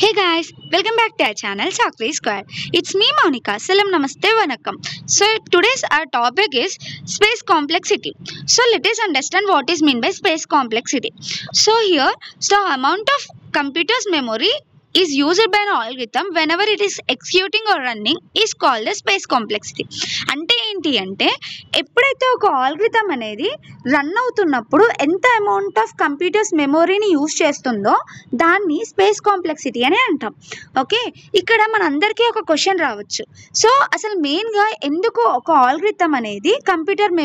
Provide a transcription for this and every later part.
Hey guys, welcome back to our channel Sakri Square. It's me Monica. Salam namaste vanakkam. So today's our topic is space complexity. So let us understand what is meant by space complexity. So here, the amount of computer's memory is used by an algorithm whenever it is executing or running is called the space complexity. అంటే ఏంటి అంటే ఎప్పుడైతే ఒక algorithm అనేది run అవుతున్నప్పుడు ఎంత amount of computers మెమొరీని use చేస్తుందో దాన్ని స్పేస్ కాంప్లెక్సిటీ అని అంటాం. ఓకే, ఇక్కడ మనందరికీ ఒక క్వశ్చన్ రావచ్చు. సో అసలు మెయిన్గా ఎందుకు ఒక ఆల్గరిథం అనేది కంప్యూటర్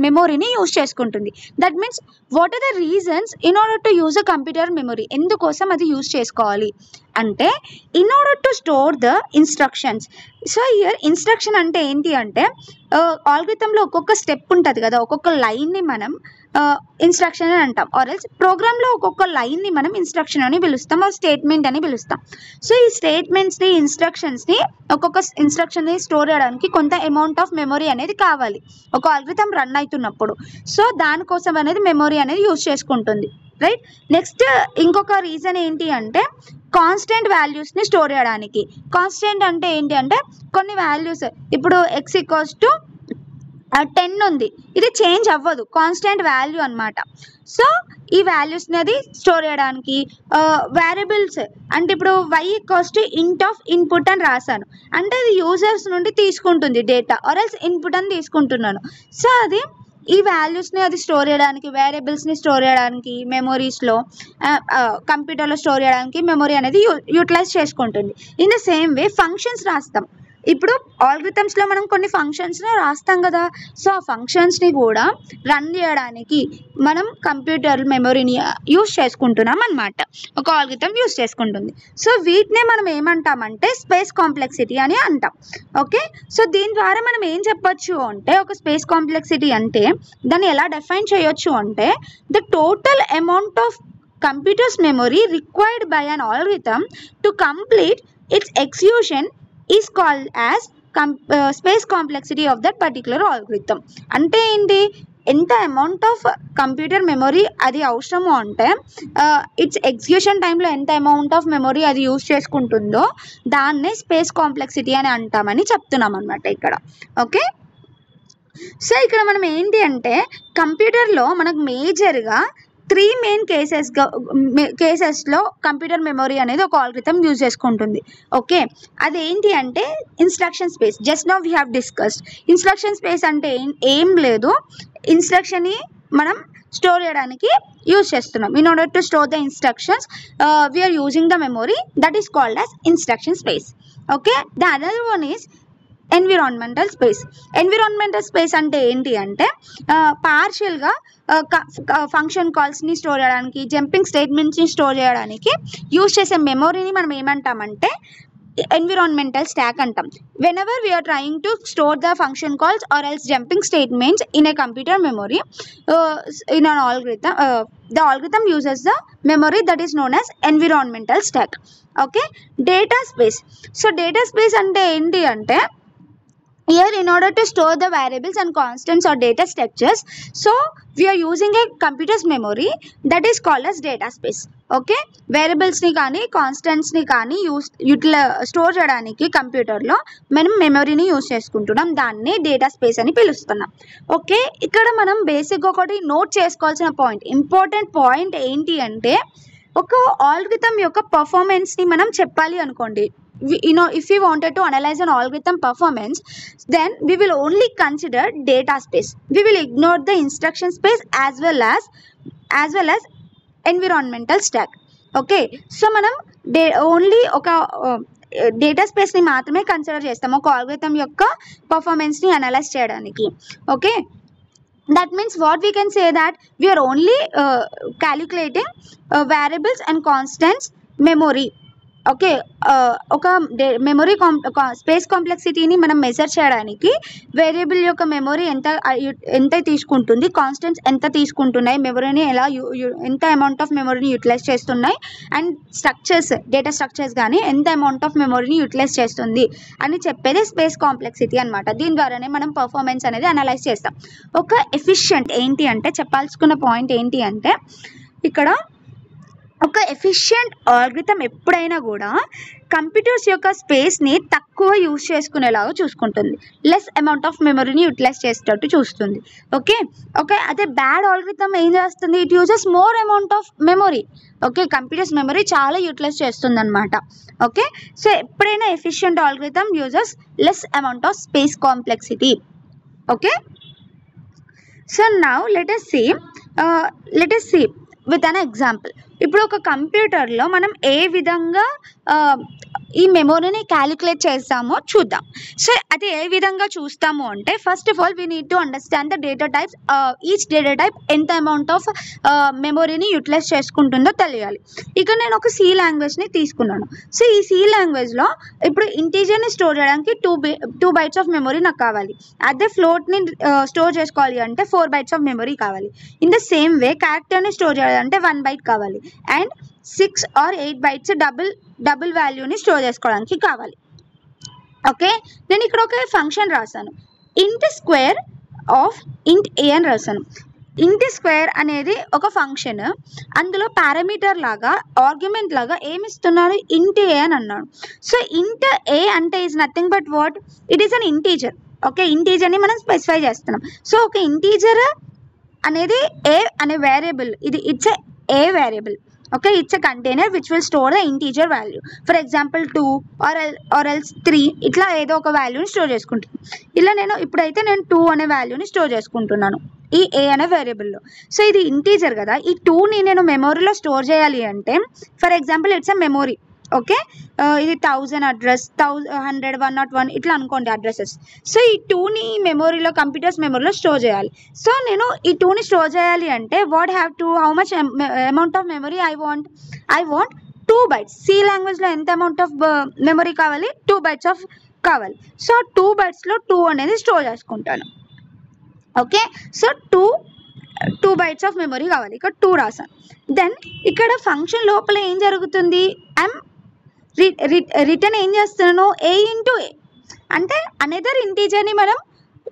మెమొరీని యూజ్ చేసుకుంటుంది? That means what are the reasons in order to use a computer memory? ఎందుకోసం అది యూజ్ చేసుకోవాలి అంటే in order to store the instructions. So here instruction అంటే ఏంటి అంటే ఆల్గరిథంలో ఒక్కొక్క స్టెప్ ఉంటుంది కదా, ఒక్కొక్క లైన్ని మనం ఇన్స్ట్రక్షన్ అని అంటాం. ఆర్ ఎల్స్ ప్రోగ్రామ్లో ఒక్కొక్క లైన్ని మనం ఇన్స్ట్రక్షన్ అని పిలుస్తాం, ఆ స్టేట్మెంట్ అని పిలుస్తాం. సో ఈ స్టేట్మెంట్స్ని ఇన్స్ట్రక్షన్స్ని ఒక్కొక్క ఇన్స్ట్రక్షన్ని స్టోర్ చేయడానికి కొంత అమౌంట్ ఆఫ్ మెమొరీ అనేది కావాలి ఒక ఆల్గరిథం రన్ అవుతున్నప్పుడు. సో దానికోసం అనేది మెమొరీ అనేది యూజ్ చేసుకుంటుంది, రైట్. నెక్స్ట్ ఇంకొక రీజన్ ఏంటి అంటే కాన్స్టెంట్ వాల్యూస్ని స్టోర్ చేయడానికి. కాన్స్టెంట్ అంటే ఏంటి అంటే కొన్ని వాల్యూస్, ఇప్పుడు x = 10 ఉంది, ఇది చేంజ్ అవ్వదు, కాన్స్టెంట్ వాల్యూ అనమాట. సో ఈ వాల్యూస్ని అది స్టోర్ చేయడానికి వేరియబుల్స్ అంటే ఇప్పుడు y = int of input అని రాశాను అంటే అది యూజర్స్ నుండి తీసుకుంటుంది డేటా, ఆర్ ఎల్స్ ఇన్పుట్ అని తీసుకుంటున్నాను. సో అది ఈ వాల్యూస్ని అది స్టోర్ చేయడానికి, వేరియబుల్స్ని స్టోర్ చేయడానికి మెమొరీస్లో కంప్యూటర్లో స్టోర్ చేయడానికి మెమొరీ అనేది యూటిలైజ్ చేసుకుంటుంది. In the same way functions రాస్తాం. ఇప్పుడు ఆల్గరిథమ్స్లో మనం కొన్ని ఫంక్షన్స్ని రాస్తాం కదా, సో ఆ ఫంక్షన్స్ని కూడా రన్ చేయడానికి మనం కంప్యూటర్ మెమొరీని యూజ్ చేసుకుంటున్నాం అనమాట, ఒక ఆల్గరిథం యూజ్ చేసుకుంటుంది. సో వీటినే మనం ఏమంటామంటే స్పేస్ కాంప్లెక్సిటీ అని అంటాం. ఓకే, సో దీని ద్వారా మనం ఏం చెప్పొచ్చు అంటే ఒక స్పేస్ కాంప్లెక్సిటీ అంటే దాన్ని ఎలా డిఫైన్ చేయొచ్చు అంటే the total amount of computers memory required by an algorithm to complete it's execution is called as space complexity of that particular algorithm. అంటే ఏంటి, ఎంత అమౌంట్ ఆఫ్ కంప్యూటర్ మెమొరీ అది అవసరమో అంటే ఇట్స్ ఎగ్జిక్యూషన్ టైంలో ఎంత అమౌంట్ ఆఫ్ మెమొరీ అది use చేసుకుంటుందో దాన్నే స్పేస్ కాంప్లెక్సిటీ అని అంటామని చెప్తున్నాం అనమాట ఇక్కడ. ఓకే, సో ఇక్కడ మనం ఏంటి అంటే కంప్యూటర్లో మనకు మేజర్గా 3 మెయిన్ కేసెస్లో కంప్యూటర్ మెమొరీ అనేది ఒక ఆల్గరిథం యూజ్ చేసుకుంటుంది. ఓకే, అదేంటి అంటే instruction space. Just now we have discussed. Instruction space అంటే ఏం లేదు, ఇన్స్ట్రక్షన్ని మనం స్టోర్ చేయడానికి యూజ్ చేస్తున్నాం. In order to store the instructions we are using the memory, that is called as instruction space. Okay, the other one is environmental space. Environmental space అంటే ఏంటి అంటే పార్షియల్గా ఫంక్షన్ కాల్స్ని స్టోర్ చేయడానికి, జంపింగ్ స్టేట్మెంట్స్ని స్టోర్ చేయడానికి యూజ్ చేసే మెమొరీని మనం ఏమంటామంటే ఎన్విరాన్మెంటల్ స్టాక్ అంటాం. Whenever we are trying to store the function calls or else jumping statements in a computer memory in an algorithm, the algorithm uses the memory that is known as environmental stack. Okay, data space. So data space ante enti ante here in order to store the variables and constants or data structures, so we are using a computer's memory that is called as data space. Okay, variables ni కానీ constants ని కానీ store చేయడానికి కంప్యూటర్లో మనం మెమొరీని use చేసుకుంటున్నాం, దాన్ని data space అని పిలుస్తున్నాం. ఓకే, ఇక్కడ మనం బేసిక్గా ఒకటి నోట్ చేసుకోవాల్సిన పాయింట్, ఇంపార్టెంట్ పాయింట్ ఏంటి అంటే ఒక ఆల్గరిథం యొక్క పర్ఫార్మెన్స్ని మనం చెప్పాలి అనుకోండి. If we wanted to analyze an algorithm performance, then we will only consider data space. We will ignore the instruction space as well as environmental stack. Okay, so మనం only ఒక data స్పేస్ని మాత్రమే consider చేస్తాం ఒక algorithm యొక్క పర్ఫార్మెన్స్ని analyse చేయడానికి. Okay, that means what we can say that we are only calculating variables and constants memory. Okay, ఒక memory space కాంప్లెక్సిటీని మనం measure చేయడానికి వేరియబుల్ యొక్క మెమొరీ ఎంత తీసుకుంటుంది, కాన్స్టెంట్స్ ఎంత తీసుకుంటున్నాయి, మెమొరీని ఎంత అమౌంట్ ఆఫ్ మెమొరీని యూటిలైజ్ చేస్తున్నాయి, అండ్ స్ట్రక్చర్స్, డేటా స్ట్రక్చర్స్ కానీ ఎంత అమౌంట్ ఆఫ్ మెమొరీని యూటిలైజ్ చేస్తుంది అని చెప్పేది స్పేస్ కాంప్లెక్సిటీ అనమాట. దీని ద్వారానే మనం పర్ఫార్మెన్స్ అనేది అనలైజ్ చేస్తాం. ఒక ఎఫిషియెంట్ ఏంటి అంటే చెప్పాల్సుకున్న పాయింట్ ఏంటి అంటే ఇక్కడ ఒక ఎఫిషియంట్ ఆల్గరిథం ఎప్పుడైనా కూడా కంప్యూటర్స్ యొక్క స్పేస్ని తక్కువ యూజ్ చేసుకునేలాగా చూసుకుంటుంది, లెస్ అమౌంట్ ఆఫ్ మెమరీని యూటిలైజ్ చేసేటట్టు చూస్తుంది. ఓకే ఓకే అదే బ్యాడ్ ఆల్గరిథం ఏం చేస్తుంది, it uses more amount of memory. Okay computers memory చాలా యూటిలైజ్ చేస్తుంది అనమాట. ఓకే సో ఎప్పుడైనా efficient algorithm uses less amount of space complexity. Okay so now let us see with an example. ఇప్పుడు ఒక కంప్యూటర్లో మనం ఏ విధంగా ఈ మెమొరీని క్యాలిక్యులేట్ చేస్తామో చూద్దాం. సో అది ఏ విధంగా చూస్తాము అంటే, first of all we need to understand the data types. Each data type ఎంత అమౌంట్ ఆఫ్ మెమొరీని యూటిలైజ్ చేసుకుంటుందో తెలియాలి. ఇక నేను ఒక సి లాంగ్వేజ్ని తీసుకున్నాను. సో ఈ సి లాంగ్వేజ్లో ఇప్పుడు ఇంటీజర్ని స్టోర్ చేయడానికి 2 bytes ఆఫ్ మెమొరీ నాకు కావాలి. అదే ఫ్లోట్ని స్టోర్ చేసుకోవాలి అంటే 4 bytes ఆఫ్ మెమొరీ కావాలి. ఇన్ ద సేమ్ వే క్యారెక్టర్ని స్టోర్ చేయాలంటే 1 byte కావాలి. అండ్ 6 or 8 bytes డబుల్ వాల్యూని స్టోర్ చేసుకోవడానికి కావాలి. ఓకే నేను ఇక్కడ ఒక ఫంక్షన్ రాశాను, ఇంట్ స్క్వేర్ ఆఫ్ ఇంట్ ఏ అని రాశాను. ఇంట్ స్క్వేర్ అనేది ఒక ఫంక్షన్, అందులో పారామీటర్ లాగా ఆర్గ్యుమెంట్ లాగా ఏమి ఇస్తున్నాడు, ఇంట్ ఏ అని అన్నాడు. సో ఇంట్ ఏ అంటే is nothing but what, it is an integer. Okay ఇంటీజర్ని మనం స్పెసిఫై చేస్తున్నాం. సో ఒక ఇంటీజర్ అనేది ఏ అనే వేరియబుల్, ఇది it's a variable. Okay it's a container which will store the integer value. For example 2 or else 3 ఇట్లా ఏదో ఒక వాల్యూని స్టోర్ చేసుకుంటాను. ఇలా ఇప్పుడైతే నేను 2 అనే వాల్యూని స్టోర్ చేసుకుంటున్నాను ఈ ఏ అనే వేరియబుల్లో. సో ఇది ఇంటీజర్ కదా, ఈ 2ని నేను మెమొరీలో స్టోర్ చేయాలి అంటే for example it's a memory. Okay ఇది 1000 అడ్రస్, 100, 101 ఇట్లా అనుకోండి అడ్రసెస్. సో ఈ 2ని మెమొరీలో కంప్యూటర్స్ మెమొరీలో స్టోర్ చేయాలి. సో నేను ఈ 2ని స్టోర్ చేయాలి అంటే how much amount of memory I want 2 bytes. C లాంగ్వేజ్లో ఎంత అమౌంట్ ఆఫ్ మెమరీ కావాలి, 2 bytes ఆఫ్ కావాలి. సో 2 bytesలో 2 అనేది స్టోర్ చేసుకుంటాను. Okay so 2 bytes of memory కావాలి, ఇక్కడ 2 రాసాను. దెన్ ఇక్కడ ఫంక్షన్ లోపల ఏం జరుగుతుంది, రిటర్న్ ఏం చేస్తున్నాను, ఏ ఇంటూ ఏ అంటే అనదర్ ఇంటీజర్ని మనం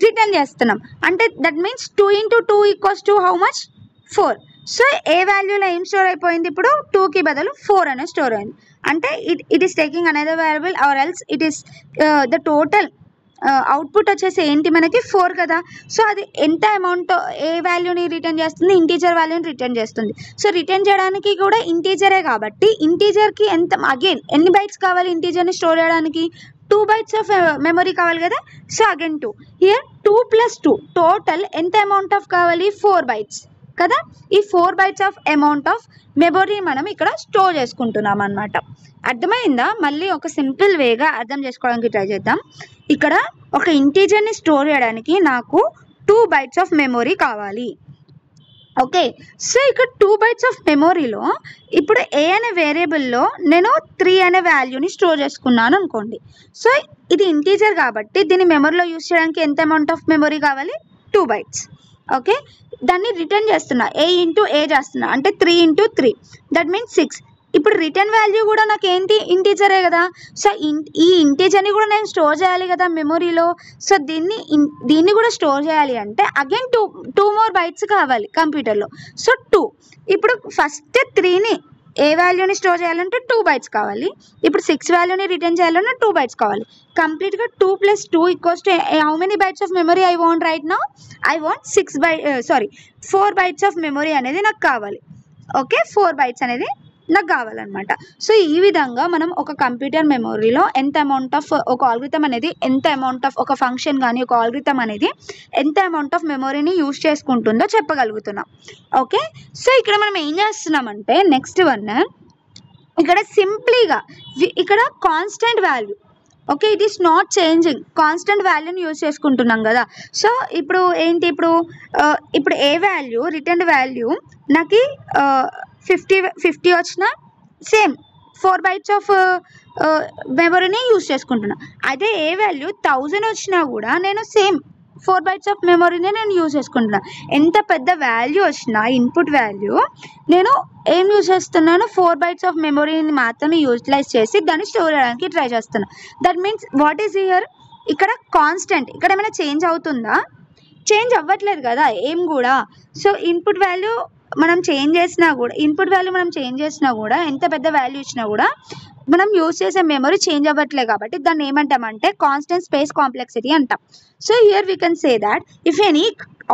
రిటర్న్ చేస్తున్నాం. అంటే that means 2 into 2 = how much 4. So a వాల్యూలో ఏం స్టోర్ అయిపోయింది, ఇప్పుడు 2కి బదులు 4 అనే స్టోర్ అయింది. అంటే it is taking another variable or else it is the total output వచ్చేసి ఏంటి మనకి 4 కదా. సో అది ఎంత అమౌంట్ ఏ వాల్యూని రిటర్న్ చేస్తుంది, ఇంటీజర్ వాల్యూని రిటర్న్ చేస్తుంది. సో రిటర్న్ చేయడానికి కూడా ఇంటీజరే కాబట్టి ఇంటీజర్కి అగైన్ ఎన్ని బైట్స్ కావాలి, ఇంటీజర్ని స్టోర్ చేయడానికి 2 bytes ఆఫ్ మెమరీ కావాలి కదా. సో అగైన్ 2 హియర్ 2 + 2 టోటల్ ఎంత అమౌంట్ ఆఫ్ కావాలి, 4 bytes కదా. ఈ 4 bytes of amount of memory మనం ఇక్కడ స్టోర్ చేసుకుంటున్నాం అన్నమాట. అర్థమైందా? మళ్ళీ ఒక సింపుల్ వేగా అర్థం చేసుకోవడానికి ట్రై చేద్దాం. ఇక్కడ ఒక ఇంటీజర్ని స్టోర్ చేయడానికి నాకు 2 bytes ఆఫ్ మెమరీ కావాలి. ఓకే సో ఇక్కడ 2 bytes ఆఫ్ మెమరీలో ఇప్పుడు ఏ అనే వేరియబుల్లో నేను 3 అనే వాల్యూని స్టోర్ చేసుకున్నాను అనుకోండి. సో ఇది ఇంటీజర్ కాబట్టి దీన్ని మెమరీలో యూజ్ చేయడానికి ఎంత అమౌంట్ ఆఫ్ మెమరీ కావాలి, 2 bytes. ఓకే దాన్ని రిటర్న్ చేస్తున్నా, ఏ ఇంటూ ఏ చేస్తున్నా అంటే 3 into 3 దట్ మీన్స్ 6. ఇప్పుడు రిటర్న్ వాల్యూ కూడా నాకు ఏంటి, ఇంటీజరే కదా. సో ఈ ఇంటీజర్ని కూడా నేను స్టోర్ చేయాలి కదా మెమొరీలో. సో దీన్ని కూడా స్టోర్ చేయాలి అంటే అగైన్ 2 more bytes కావాలి కంప్యూటర్లో. సో 2 ఇప్పుడు ఫస్ట్ 3ని ఏ వాల్యూని స్టోర్ చేయాలంటే 2 bytes కావాలి. ఇప్పుడు 6 వాల్యూని రిటర్న్ చేయాలన్నా 2 bytes కావాలి. కంప్లీట్గా 2 + 2 = how many bytes of memory I want right now, I want 4 bytes of memory అనేది నాకు కావాలి. ఓకే 4 bytes అనేది నాకు కావాలన్నమాట. సో ఈ విధంగా మనం ఒక కంప్యూటర్ మెమొరీలో ఎంత అమౌంట్ ఆఫ్ ఒక ఆల్గరిథం అనేది ఎంత అమౌంట్ ఆఫ్ ఒక ఫంక్షన్ కానీ ఒక ఆల్గరిథం అనేది ఎంత అమౌంట్ ఆఫ్ మెమొరీని యూజ్ చేసుకుంటుందో చెప్పగలుగుతున్నాం. ఓకే సో ఇక్కడ మనం ఏం చేస్తున్నామంటే నెక్స్ట్ వన్ ఇక్కడ సింప్లీగా ఇక్కడ constant value. Okay it is not changing, constant వాల్యూని యూజ్ చేసుకుంటున్నాం కదా. సో ఇప్పుడు ఏంటి, ఇప్పుడు ఏ వాల్యూ రిటర్న్ వాల్యూ నాకు 50 వచ్చినా సేమ్ 4 bytes ఆఫ్ మెమరీని యూజ్ చేసుకుంటున్నా. అదే ఏ వాల్యూ 1000 వచ్చినా కూడా నేను సేమ్ 4 bytes ఆఫ్ మెమరీనే నేను యూజ్ చేసుకుంటున్నా. ఎంత పెద్ద వాల్యూ వచ్చినా ఇన్పుట్ వాల్యూ నేను ఏం యూజ్ చేస్తున్నాను, 4 bytes ఆఫ్ మెమరీని మాత్రమే యూటిలైజ్ చేసి దాన్ని స్టోర్ చేయడానికి ట్రై చేస్తున్నాను. That means what is here, ఇక్కడ కాన్స్టెంట్, ఇక్కడ ఏమైనా చేంజ్ అవుతుందా, చేంజ్ అవ్వట్లేదు కదా ఏం కూడా. సో ఇన్పుట్ వాల్యూ మనం చేంజ్ చేసినా కూడా, ఇన్పుట్ వాల్యూ మనం చేంజ్ చేసినా కూడా, ఎంత పెద్ద వాల్యూ ఇచ్చినా కూడా మనం యూజ్ చేసే మెమరీ చేంజ్ అవ్వట్లేదు కాబట్టి దాన్ని ఏమంటామంటే కాన్స్టెంట్ స్పేస్ కాంప్లెక్సిటీ అంటాం. So here we can say that if any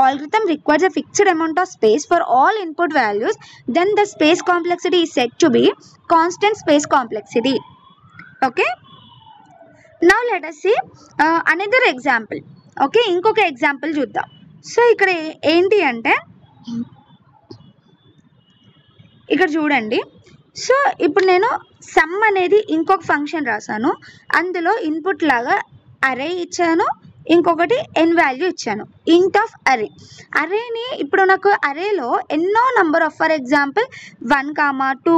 algorithm requires a fixed amount of space for all input values, then the space complexity is said to be constant space complexity. Okay, now let us see another example. Okay, ఇంకొక example చూద్దాం. So ఇక్కడ ఏంటి అంటే ఇక్కడ చూడండి. So ఇప్పుడు నేను some అనేది ఇంకొక ఫంక్షన్ రాశాను, అందులో ఇన్పుట్ లాగా అరే ఇచ్చాను, ఇంకొకటి ఎన్ వాల్యూ ఇచ్చాను, ఇంట్ ఆఫ్ అరే. అరేని ఇప్పుడు నాకు అరేలో ఎన్నో నంబర్ ఆఫ్, ఫర్ ఎగ్జాంపుల్ 1, 2,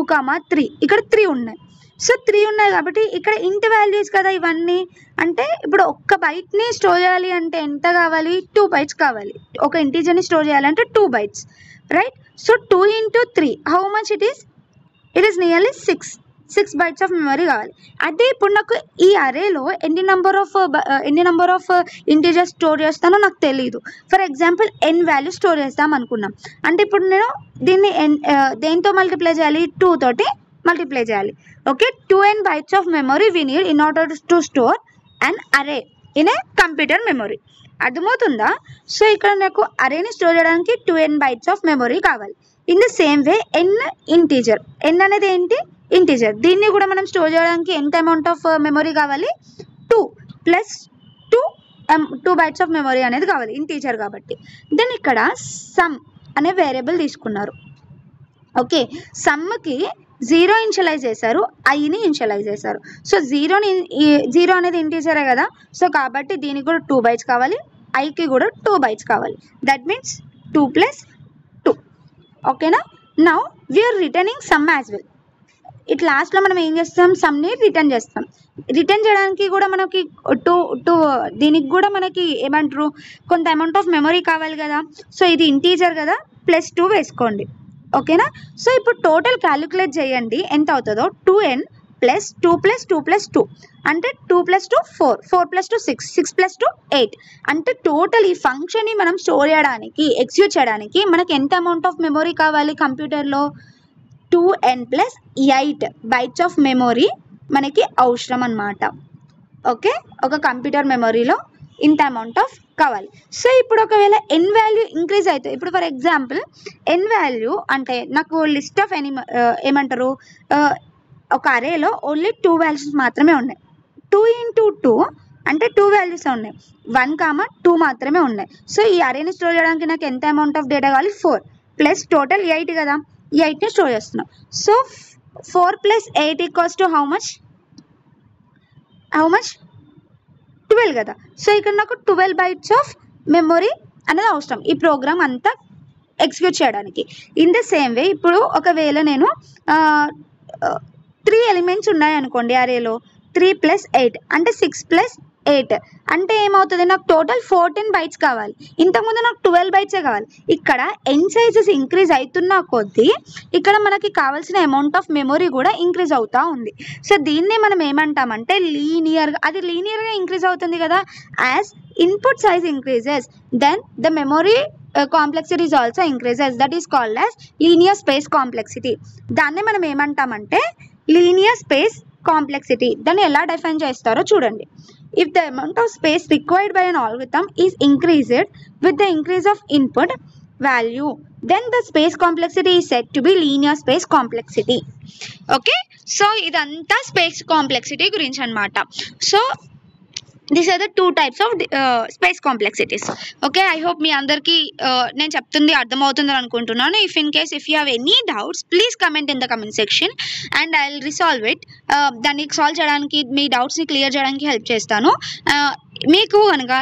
3, ఇక్కడ 3 ఉన్నాయి. సో 3 ఉన్నాయి కాబట్టి ఇక్కడ ఇంట్ వాల్యూస్ కదా ఇవన్నీ. అంటే ఇప్పుడు ఒక్క బైట్ని స్టోర్ చేయాలి అంటే ఎంత కావాలి? 2 బైట్స్ కావాలి. ఒక ఇంటీజర్ని స్టోర్ చేయాలంటే 2 bytes, right? So 2 into 3 how much it is? It is nearly 6 bytes of memory కావాలి. అదే ఇప్పుడు నాకు ఈ అరేలో ఎన్ని నెంబర్ ఆఫ్ ఇంటీజర్స్ స్టోర్ చేస్తానో నాకు తెలియదు. For example N value store చేస్తాం అనుకున్నాం అంటే ఇప్పుడు నేను దీన్ని దేంతో మల్టిప్లై చేయాలి? 2 తోటి మల్టిప్లై చేయాలి. Okay, 2n bytes of memory we need in order to store an array in a computer memory. అర్థమవుతుందా? సో ఇక్కడ నాకు అరేని స్టోర్ చేయడానికి 2n bytes of memory కావాలి. In the same way n integer, n అనేది ఏంటి? Integer. దీన్ని కూడా మనం స్టోర్ చేయడానికి ఎంత అమౌంట్ ఆఫ్ మెమరీ కావాలి? 2 + 2 bytes ఆఫ్ మెమరీ అనేది కావాలి, ఇంటీజర్ కాబట్టి. దెన్ ఇక్కడ సమ్ అనే వేరియబుల్ తీసుకున్నారు. ఓకే, సమ్కి 0 ఇనిషియలైజ్ చేశారు, ఐని ఇనిషియలైజ్ చేశారు. సో 0 అనేది ఇంటీజరే కదా, సో కాబట్టి దీనికి కూడా 2 bytes కావాలి, ఐకి కూడా 2 bytes కావాలి. That means 2 + 2. ఓకేనా? Now we are returning sum as well. It లాస్ట్లో మనం ఏం చేస్తాం? సమ్ని రిటర్న్ చేస్తాం. రిటర్న్ చేయడానికి కూడా మనకి దీనికి కూడా మనకి ఏమంటారు, కొంత అమౌంట్ ఆఫ్ మెమరీ కావాలి కదా. సో ఇది ఇంటీజర్ కదా, +2 వేసుకోండి. ఓకేనా? సో ఇప్పుడు టోటల్ క్యాలిక్యులేట్ చేయండి ఎంత అవుతుందో. 2n + 2 + 2 + 2 అంటే 2 + 2 4, 4 + 2 6, 6 + 2 8. అంటే టోటల్ ఈ ఫంక్షన్ని మనం స్టోర్ చేయడానికి, ఎగ్జిక్యూట్ చేయడానికి మనకి ఎంత అమౌంట్ ఆఫ్ మెమరీ కావాలి కంప్యూటర్లో? 2n + 8 bytes ఆఫ్ మెమరీ మనకి అవసరం అన్నమాట. ఓకే, ఒక కంప్యూటర్ మెమరీలో ఇంత అమౌంట్ ఆఫ్ కావాలి. సో ఇప్పుడు ఒకవేళ ఎన్ వాల్యూ ఇంక్రీజ్ అవుతుంది. ఇప్పుడు ఫర్ ఎగ్జాంపుల్ ఎన్ వాల్యూ అంటే నాకు లిస్ట్ ఆఫ్ ఏమంటారు, ఒక అరేలో ఓన్లీ 2 వాల్యూస్ మాత్రమే ఉన్నాయి. 2 into 2 అంటే 2 వాల్యూస్ ఉన్నాయి, 1, 2 మాత్రమే ఉన్నాయి. సో ఈ అరేని స్టోర్ చేయడానికి నాకు ఎంత అమౌంట్ ఆఫ్ డేటా కావాలి? 4 + టోటల్ 8 కదా, ఈ 8ని స్టోర్ చేస్తున్నాం. So 4 + 8 = how much? 12 కదా. సో ఇక్కడ నాకు 12 bytes ఆఫ్ మెమరీ అనేది అవసరం ఈ ప్రోగ్రామ్ అంతా ఎగ్జిక్యూట్ చేయడానికి. ఇన్ ద సేమ్ వే ఇప్పుడు ఒకవేళ నేను 3 ఎలిమెంట్స్ ఉన్నాయి అనుకోండి అరేలో, 3 + 8 అంటే 6 + 8 అంటే ఏమవుతుంది? నాకు టోటల్ 14 bytes కావాలి. ఇంతకుముందు నాకు 12 bytes కావాలి. ఇక్కడ ఎన్ సైజెస్ ఇంక్రీజ్ అవుతున్న కొద్దీ ఇక్కడ మనకి కావాల్సిన అమౌంట్ ఆఫ్ మెమరీ కూడా ఇంక్రీజ్ అవుతూ ఉంది. సో దీన్నే మనం ఏమంటామంటే లీనియర్గా, అది లీనియర్గా ఇంక్రీజ్ అవుతుంది కదా. As input size increases then the memory complexity is also increases. That is called as linear space complexity. దాన్నే మనం ఏమంటామంటే లీనియర్ స్పేస్ కాంప్లెక్సిటీ. దాన్ని ఎలా డిఫైన్ చేస్తారో చూడండి. If the amount of space required by an algorithm is increased with the increase of input value, then the space complexity is said to be linear space complexity. Okay, so idantha space complexity gurinchi annamata. So these are the 2 types of space complexities. Okay, I hope మీ అందరికీ నేను చెప్తుంది అర్థమవుతుందని అనుకుంటున్నాను. if you have any doubts, please comment in the comment section and I'll resolve it. దాన్ని solve చేయడానికి, మీ డౌట్స్ని clear చేయడానికి help చేస్తాను. మీకు కనుక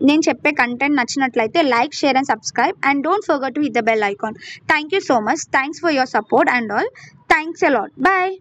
నేను చెప్పే కంటెంట్ నచ్చినట్లయితే like, share and subscribe and don't forget to hit the bell icon. Thank you so much. Thanks for your support and all. Thanks a lot. Bye.